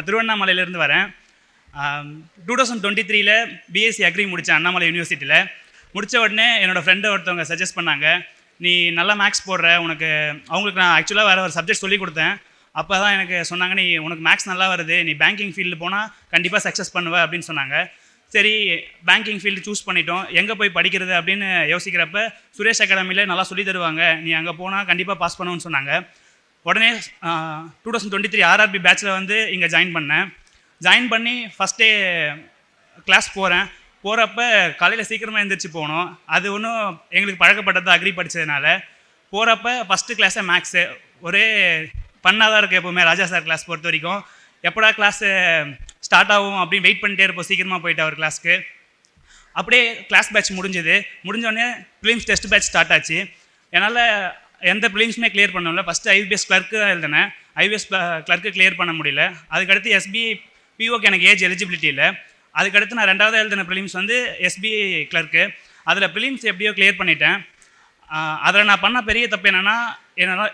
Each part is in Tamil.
நான் திருவண்ணாமலையிலேருந்து வரேன். 2023 பிஎஸ்சி அக்ரி முடித்தேன் அண்ணாமலை யூனிவர்சிட்டியில். முடித்த உடனே என்னோடய ஃப்ரெண்டை ஒருத்தவங்க சஜஸ்ட் பண்ணாங்க, நீ நல்லா மேக்ஸ் போடுற, உனக்கு அவங்களுக்கு நான் ஆக்சுவலாக வேறு ஒரு சப்ஜெக்ட் சொல்லி கொடுத்தேன். அப்போ தான் எனக்கு சொன்னாங்க, நீ உனக்கு மேக்ஸ் நல்லா வருது, நீ பேங்கிங் ஃபீல்டு போனால் கண்டிப்பாக சக்ஸஸ் பண்ணுவ அப்படின்னு சொன்னாங்க. சரி, பேங்கிங் ஃபீல்டு சூஸ் பண்ணிட்டோம், எங்கே போய் படிக்கிறது அப்படின்னு யோசிக்கிறப்ப சுரேஷ் அகாடமியில் நல்லா சொல்லி தருவாங்க, நீ அங்கே போனால் கண்டிப்பாக பாஸ் பண்ணுவேன்னு சொன்னாங்க. உடனே 2023 ஆர்ஆர்பி பேட்சில் வந்து இங்கே ஜாயின் பண்ணேன். ஜாயின் பண்ணி ஃபஸ்ட் டே கிளாஸ் போகிறப்ப காலையில் சீக்கிரமாக எழுந்திரிச்சு போகணும். அது ஒன்றும் எங்களுக்கு பழக்கப்பட்டது அக்ரி படித்ததுனால. போகிறப்ப ஃபஸ்ட்டு கிளாஸே மேக்ஸு. ஒரே பண்ணாக தான் இருக்குது எப்போவுமே ராஜா சார் கிளாஸ் பொறுத்த வரைக்கும். எப்படா கிளாஸு ஸ்டார்ட் ஆகும் அப்படின்னு வெயிட் பண்ணிட்டே இருப்போம். சீக்கிரமாக போயிட்டு அவர் கிளாஸ்க்கு. அப்படியே கிளாஸ் பேட்ச் முடிஞ்சோடனே ப்ரிலிம்ஸ் டெஸ்ட் பேட்ச் ஸ்டார்ட் ஆச்சு. என்னால் எந்த ப்ரிலிம்ஸுமே கிளியர் பண்ணல. ஃபஸ்ட்டு ஐபிஎஸ் கிளர்க்கு தான் எழுதினேன். ஐபிஎஸ் கிளர்க்கு கிளியர் பண்ண முடியல. அதுக்கடுத்து எஸ்பிஐ பிஓக்கு எனக்கு ஏஜ் எலிஜிபிலிட்டி இல்லை. அதுக்கடுத்து நான் 2வது எழுதின ப்ரிலிம்ஸ் வந்து எஸ்பிஐ கிளர்க்கு. அதில் ப்ரிலிம்ஸ் எப்படியோ கிளியர் பண்ணிட்டேன். அதில் நான் பண்ண பெரிய தப்பு என்னென்னா,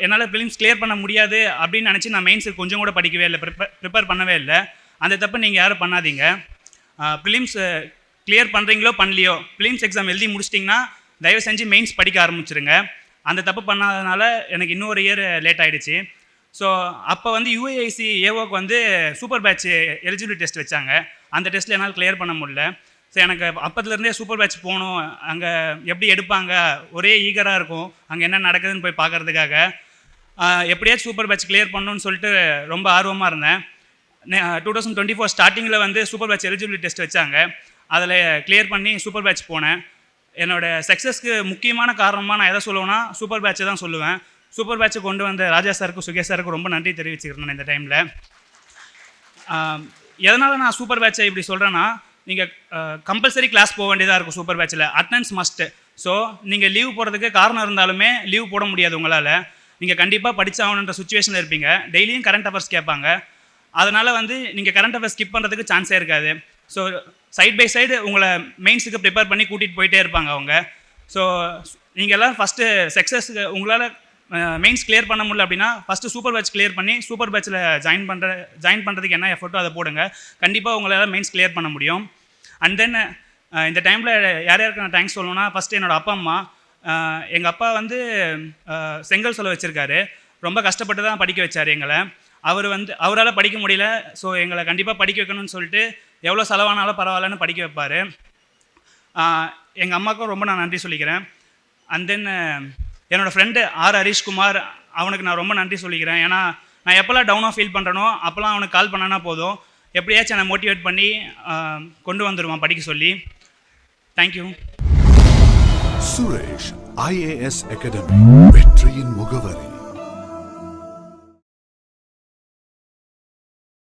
என்னால் ப்ரிலிம்ஸ் கிளியர் பண்ண முடியாது அப்படின்னு நினச்சி நான் மெயின்ஸுக்கு கொஞ்சம் கூட படிக்கவே இல்லை, ப்ரிப்பேர் பண்ணவே இல்லை. அந்த தப்பு நீங்கள் யாரும் பண்ணாதீங்க. ப்ரிலிம்ஸ் கிளியர் பண்ணுறீங்களோ பண்ணலையோ, ப்ரிலிம்ஸ் எக்ஸாம் எழுதி முடிச்சிட்டிங்கன்னா தயவு செஞ்சு மெயின்ஸ் படிக்க ஆரம்பிச்சிருங்க. அந்த தப்பு பண்ணாதனால எனக்கு இன்னொரு இயர் லேட் ஆகிடுச்சு. ஸோ அப்போ வந்து யூஏஐசி ஏஓக்கு வந்து சூப்பர் பேட்ச் எலிஜிபிலிட்டி டெஸ்ட் வச்சாங்க. அந்த டெஸ்ட்டில் என்னால் கிளியர் பண்ண முடியல. ஸோ எனக்கு அப்போதுலேருந்தே சூப்பர் பேட்ச் போகணும், அங்கே எப்படி எடுப்பாங்க ஒரே ஈகராக இருக்கும், அங்கே என்ன நடக்குதுன்னு போய் பார்க்குறதுக்காக. எப்படியாச்சும் சூப்பர் பேட்ச் கிளியர் பண்ணணும்னு சொல்லிட்டு ரொம்ப ஆர்வமாக இருந்தேன். 2024 ஸ்டார்டிங்கில் வந்து சூப்பர் பேட்ச் எலிஜிபிலிட்டி டெஸ்ட் வச்சாங்க. அதில் கிளியர் பண்ணி சூப்பர் பேட்ச் போனேன். என்னோடய சக்ஸஸ்க்கு முக்கியமான காரணமாக நான் எதை சொல்லுவேன்னா சூப்பர் பேட்சை தான் சொல்லுவேன். சூப்பர் பேட்சை கொண்டு வந்த ராஜா சாருக்கும் சுகேஷ் சாருக்கும் ரொம்ப நன்றி தெரிவிச்சுக்கிறேன் இந்த டைமில். எதனால் நான் சூப்பர் பேட்சை இப்படி சொல்கிறேன்னா, நீங்கள் கம்பல்சரி கிளாஸ் போக வேண்டியதாக இருக்கும் சூப்பர் பேட்சில். Attendance must. ஸோ நீங்கள் லீவ் போடுறதுக்கு காரணம் இருந்தாலுமே லீவ் போட முடியாது உங்களால். நீங்கள் கண்டிப்பாக படித்தாகணுன்ற சுச்சுவேஷனில் இருப்பீங்க. டெய்லியும் கரண்ட் அஃபேர்ஸ் கேட்பாங்க. அதனால் வந்து நீங்கள் கரண்ட் அஃபேர்ஸ் ஸ்கிப் பண்ணுறதுக்கு சான்ஸே இருக்காது. ஸோ சைட் பை சைடு உங்களை மெயின்ஸுக்கு ப்ரிப்பேர் பண்ணி கூட்டிகிட்டு போயிட்டே இருப்பாங்க அவங்க. ஸோ நீங்கள் எல்லாம் ஃபஸ்ட்டு சக்ஸஸ்க்கு உங்களால் மெயின்ஸ் கிளியர் பண்ண முடியல அப்படின்னா ஃபஸ்ட்டு சூப்பர் பேட்ச் கிளியர் பண்ணி சூப்பர் பேட்சில் ஜாயின் பண்ணுறதுக்கு என்ன எஃபர்ட்டோ அதை போடுங்க. கண்டிப்பாக உங்களால் மெயின்ஸ் கிளியர் பண்ண முடியும். அண்ட் தென் இந்த டைமில் யாருக்கு நான் தேங்க்ஸ் சொல்லணும்னா, ஃபஸ்ட்டு என்னோடய அப்பா அம்மா. எங்கள் அப்பா வந்து செங்கல் சொல்ல வச்சுருக்காரு. ரொம்ப கஷ்டப்பட்டு தான் படிக்க வச்சார் எங்களை. அவரால் படிக்க முடியல. ஸோ எங்களை கண்டிப்பாக படிக்க வைக்கணும்னு சொல்லிட்டு எவ்வளோ செலவானாலும் பரவாயில்லன்னு படிக்க வைப்பார். எங்கள் அம்மாவுக்கும் ரொம்ப நான் நன்றி சொல்லிக்கிறேன். அண்ட் தென் என்னோடய ஃப்ரெண்டு ஹரீஷ்குமார், அவனுக்கு நான் ரொம்ப நன்றி சொல்லிக்கிறேன். ஏன்னா நான் எப்போல்லாம் டவுனாக ஃபீல் பண்ணுறனோ அப்போல்லாம் அவனுக்கு கால் பண்ணனா போதும், எப்படியாச்சும் என்னை மோட்டிவேட் பண்ணி கொண்டு வந்துடுவான் படிக்க சொல்லி. தேங்க்யூ. சுரேஷ் IAS அகாடமி, வெற்றியின் முகவரி.